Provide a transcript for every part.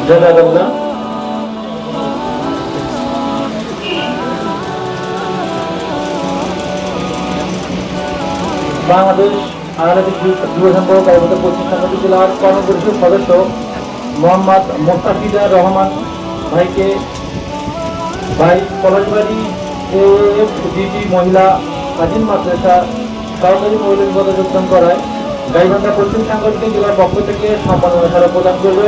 জানাবেন। বাংলাদেশ আন্তর্জাতিক যুব সংঘ গাইবান্ধা পশ্চিম সাংগঠনিক জেলার কর্মপরিষদ সদস্য মোহাম্মদ মোস্তাফিজুর রহমান ভাইকে ভাই পলাশবাড়ি এএফডিটি মহিলা আজিম মাদ্রাসা সরকারি মহিলা বিভাগে যোগদান করায় গাইবান্ধা পশ্চিম সাংগঠনিক জেলার পক্ষ থেকে সম্মাননা স্মারক প্রদান করবে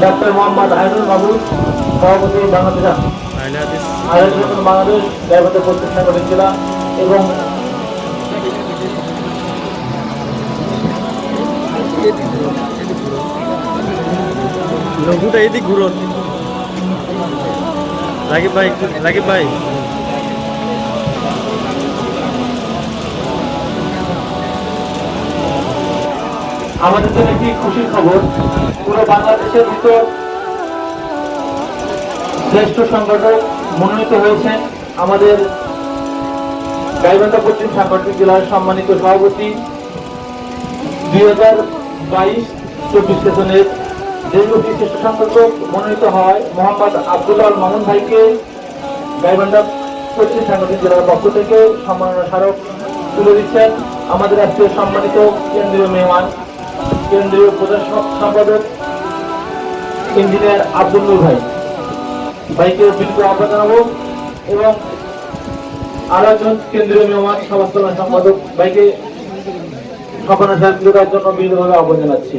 ডাক্তার মোহাম্মদ আইনুল মাহমুদ, সভাপতি বাংলাদেশ বাংলাদেশ গাইবান্ধা পশ্চিম সাংগঠনিক জেলা। এবং লঘুটা এদিক ঘুরো রাকিব ভাই আমাদের জন্য একটি খুশির খবর, পুরো বাংলাদেশের ভিতর শ্রেষ্ঠ সংগঠক মনোনীত হয়েছেন আমাদের গাইবান্ধা পশ্চিম সাংগঠনিক জেলার সম্মানিত সভাপতি 2022-24 সেশনের দেশব্যাপী শ্রেষ্ঠ সংগঠক মনোনীত হয় মোহাম্মদ আব্দুল মামুন ভাইকে গাইবান্ধা পশ্চিম সাংগঠনিক জেলার পক্ষ থেকে সম্মাননা স্মারক তুলে দিচ্ছেন আমাদের আজকে সম্মানিত কেন্দ্রীয় মেহমান, কেন্দ্রীয় প্রধান সম্পাদক ইঞ্জিনিয়ার আব্দুল নূর ভাইকে বিনীত আহ্বান জানাবো। এবং আরো একজন কেন্দ্রীয় মেহমান সমাজকল্যাণ সম্পাদক ভাইকে সম্মাননা স্মারক তুলে দেওয়ার জন্য বিনীতভাবে আহ্বান জানাচ্ছি।